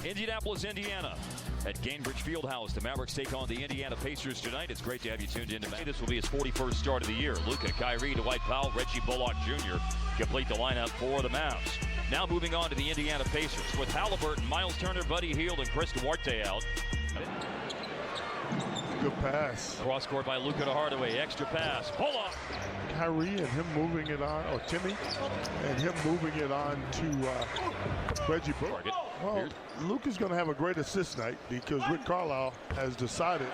Indianapolis, Indiana. At Gainbridge Fieldhouse, the Mavericks take on the Indiana Pacers tonight. It's great to have you tuned in tonight. This will be his 41st start of the year. Luka, Kyrie, Dwight Powell, Reggie Bullock Jr. complete the lineup for the Mavs. Now moving on to the Indiana Pacers with Halliburton, Miles Turner, Buddy Hield, and Chris Duarte out. Good pass. Cross court by Luka to Hardaway. Extra pass. Pull up. Kyrie and him moving it on, or Timmy, and him moving it on to Reggie Bullock. Well, Luka's going to have a great assist night because Rick Carlisle has decided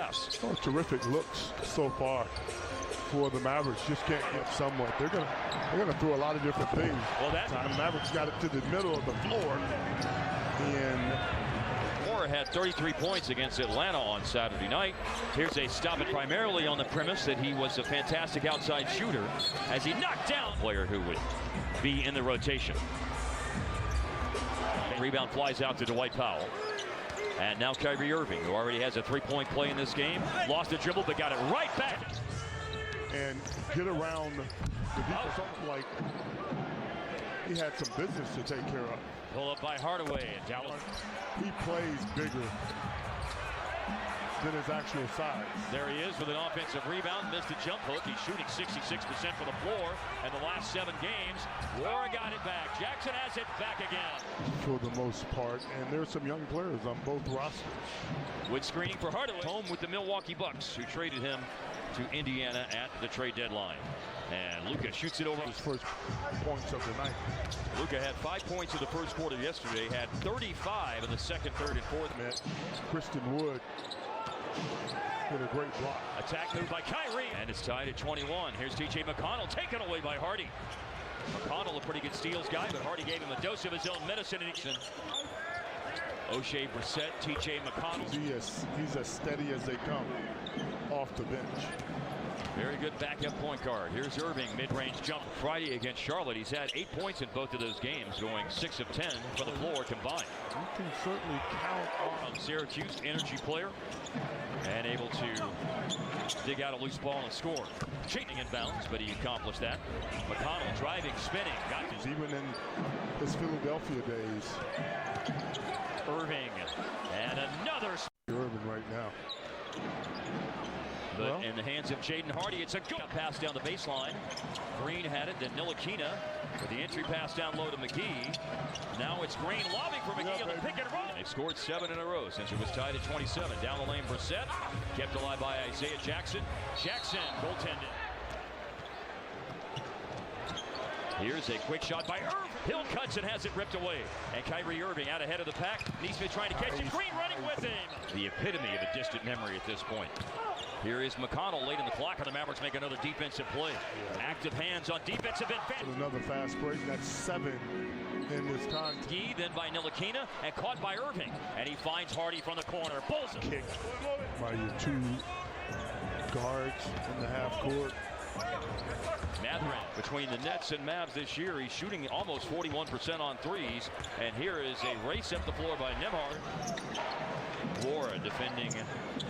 terrific looks so far for the Mavericks. Just can't get somewhat. They're gonna throw a lot of different things. Well, that time the Mavericks got it to the middle of the floor, and had 33 points against Atlanta on Saturday night. Here's a stop it primarily on the premise that he was a fantastic outside shooter as he knocked down a player who would be in the rotation. Rebound flies out to Dwight Powell. And now Kyrie Irving, who already has a three-point play in this game. Lost the dribble, but got it right back. And get around the defense like he had some business to take care of. Pull up by Hardaway and Dallas. He plays bigger than his actual size. There he is with an offensive rebound, missed a jump hook. He's shooting 66% for the floor. And the last 7 games, Laura got it back. Jackson has it back again. For the most part, and there's some young players on both rosters. With screening for Hardaway. Home with the Milwaukee Bucks, who traded him to Indiana at the trade deadline. And Luka shoots it over. His first points of the night. Luka had 5 points in the first quarter yesterday, had 35 in the second, third, and fourth. Kristen Wood with a great block. Attack move by Kyrie. And it's tied at 21. Here's T.J. McConnell taken away by Hardy. McConnell, a pretty good steals guy, but Hardy gave him a dose of his own medicine. O'Shea Brissett, T.J. McConnell. He's as steady as they come off the bench. Very good backup point guard. Here's Irving, mid-range jump Friday against Charlotte. He's had 8 points in both of those games, going 6 of 10 from the floor combined. You can certainly count on Syracuse, energy player, and able to dig out a loose ball and score. Cheating inbounds, but he accomplished that. McConnell driving, spinning. Got his. Even in his Philadelphia days. Irving, and another. Irving right now. But in the hands of Jaden Hardy, it's a good pass down the baseline. Green had it, then Ntilikina with the entry pass down low to McGee. Now it's Green lobbing for McGee on the pick and roll. They've scored 7 in a row since it was tied at 27. Down the lane, Brissett, kept alive by Isaiah Jackson. Jackson goaltended. Here's a quick shot by Irving. Hill cuts and has it ripped away. And Kyrie Irving out ahead of the pack. Neesmith trying to catch it. Green running with him. The epitome of a distant memory at this point. Here is McConnell late in the clock, and the Mavericks make another defensive play. Active hands on defensive advantage. Another fast break. That's 7 in this contest. Then by Ntilikina and caught by Irving. And he finds Hardy from the corner. Bulls kick by your 2 guards in the half court. Matherin between the Nets and Mavs this year. He's shooting almost 41% on threes. And here is a race up the floor by Nembhard. Laura defending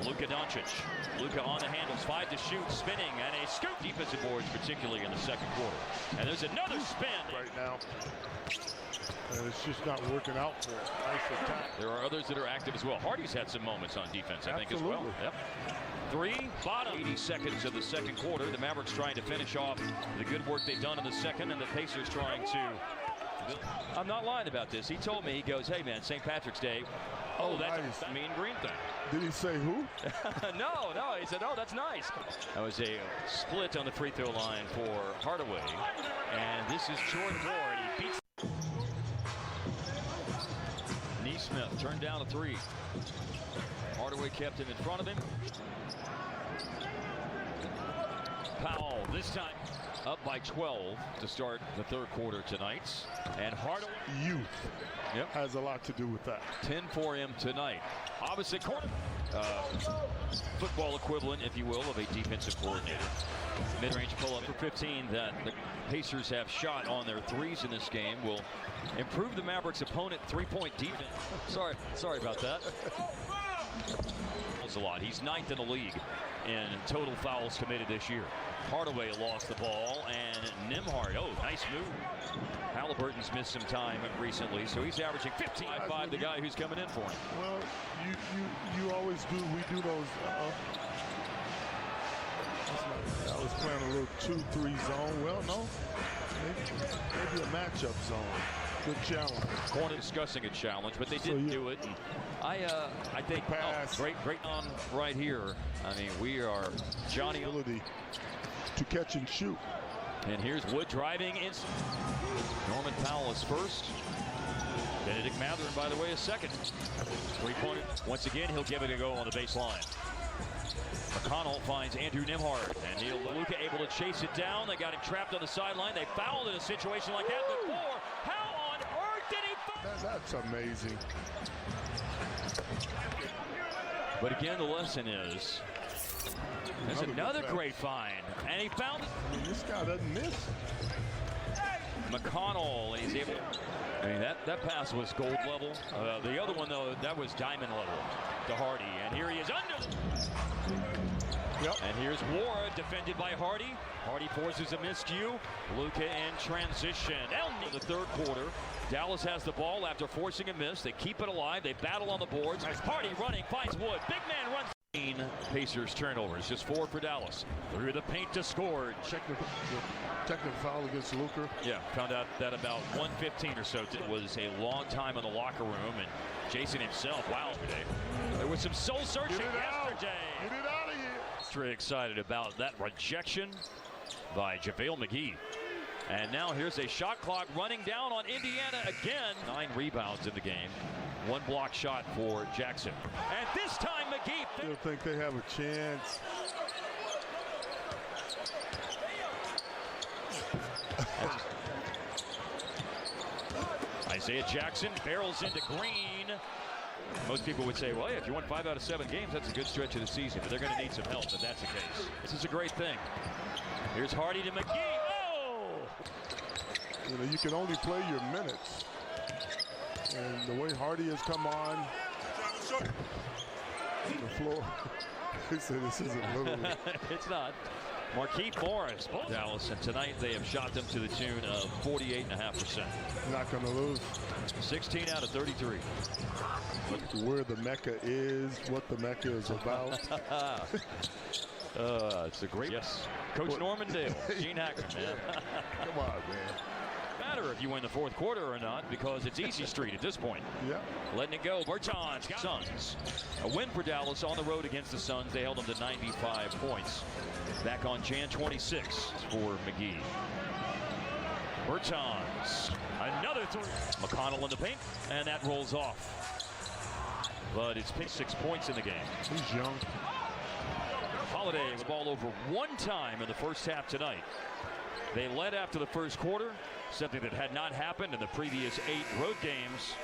Luka Doncic. Luka on the handles, 5 to shoot, spinning, and a scoop. Defensive boards, particularly in the second quarter. And there's another spin. Right now. And it's just not working out for him. Nice attack. There are others that are active as well. Hardy's had some moments on defense, I think, as well. Yep. 3, bottom. 80 seconds of the second quarter. The Mavericks trying to finish off the good work they've done in the second, and the Pacers trying to. I'm not lying about this. He told me, he goes, hey, man, St. Patrick's Day. Oh, that's nice. A mean green thing. Did he say who? No. He said, oh, that's nice. That was a split on the free throw line for Hardaway. And this is Jordan Ward. He beats. Neesmith turned down a 3. Hardaway kept him in front of him. Powell this time up by 12 to start the third quarter tonight. And Hardaway. Youth has a lot to do with that. 10 for him tonight. Opposite corner. Football equivalent, if you will, of a defensive coordinator. Mid-range pull-up for 15 that the Pacers have shot on their threes in this game will improve the Mavericks' opponent 3-point defense. Sorry about that. A lot. He's 9th in the league in total fouls committed this year. Hardaway lost the ball, and Nembhard, oh, nice move. Halliburton's missed some time recently, so he's averaging 15.5, the guy who's coming in for him. Well, you always do. We do those. I was playing a little 2-3 zone. Well, no, maybe a matchup zone. Good challenge. Corner discussing a challenge, but they didn't do it. And I think pass. Great on right here. I mean, we are Johnny ability to catch and shoot. And here's Wood driving in. Norman Powell is first. Benedict Mathurin, by the way, is second. Three-pointer. Once again, he'll give it a go on the baseline. McConnell finds Andrew Nembhard, and Luka able to chase it down. They got him trapped on the sideline. They fouled in a situation like that before. How on earth did he foul? That's amazing. But again, the lesson is there's another great find, and he found it. I mean, this guy doesn't miss. McConnell, and he's able. I mean, that pass was gold level. The other one, though, that was diamond level to Hardy. And here he is under. Yep. And here's Ward, defended by Hardy. Hardy forces a miscue. Luka in transition. Down in the third quarter. Dallas has the ball after forcing a miss. They keep it alive. They battle on the boards. Hardy running, finds Wood. Big man runs. Pacers turnovers, just 4 for Dallas. Through the paint to score. Technical foul against Luka. Yeah, found out that about 1:15 or so. It was a long time in the locker room, and Jason himself, wow, today. There was some soul searching yesterday. Get it out of here. Very excited about that rejection by JaVale McGee. And now here's a shot clock running down on Indiana again. 9 rebounds in the game. 1 block shot for Jackson. And this time McGee. Still think they have a chance. Isaiah Jackson barrels into Green. Most people would say, well, hey, if you won 5 out of 7 games, that's a good stretch of the season. But they're going to need some help if that's the case. This is a great thing. Here's Hardy to McGee. Oh! You know, you can only play your minutes. And the way Hardy has come on the floor, he said this isn't little. It's not. Markieff Morris, Dallas, and tonight they have shot them to the tune of 48.5%. Not going to lose. 16 out of 33. Where the Mecca is, what the Mecca is about. It's a great. Yes. Coach Norman Dale, Gene Hackman, man. Come on, man. Matter if you win the fourth quarter or not, because it's easy street at this point. Yeah. Letting it go. Bertans, Suns. A win for Dallas on the road against the Suns. They held them to 95 points. Back on Jan 26 for McGee. Bertans. Another 3. McConnell in the paint, and that rolls off. But it's picked 6 points in the game. He's young. Holiday was ball over 1 time in the first half tonight. They led after the first quarter, something that had not happened in the previous 8 road games.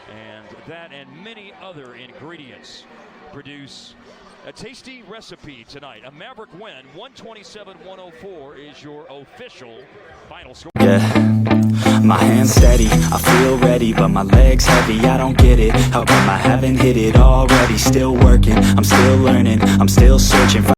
And that and many other ingredients produce a tasty recipe tonight. A Maverick win, 127-104 is your official final score. Yeah, my hands steady, I feel ready, but my legs heavy, I don't get it. How come I haven't hit it already? Still working, I'm still learning, I'm still searching for